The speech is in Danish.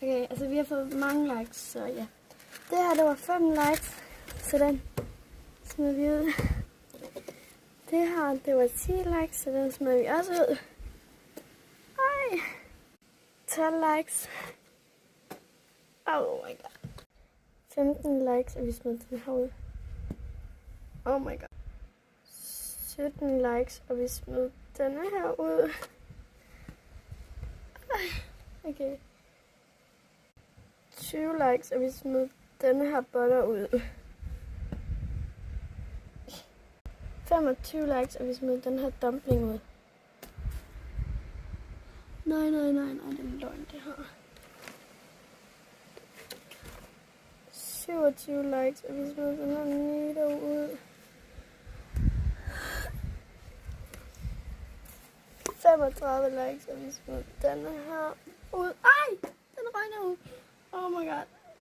Okay, altså vi har fået mange likes, så ja. Det her, det var 5 likes, så den smider vi ud. Det her, det var 10 likes, så den smider vi også ud. Ej. 12 likes. Oh my god. 15 likes, og vi smider den her ud. Oh my god. 17 likes, og vi smider denne her ud. Okay. 20 likes, og vi smider denne her butter ud. 25 likes, og vi smider den her dumpling ud. Nej, det er løgn, det her. 27 likes, og vi smider den her needle ud. 35 likes, og vi smider denne her ud. Ej!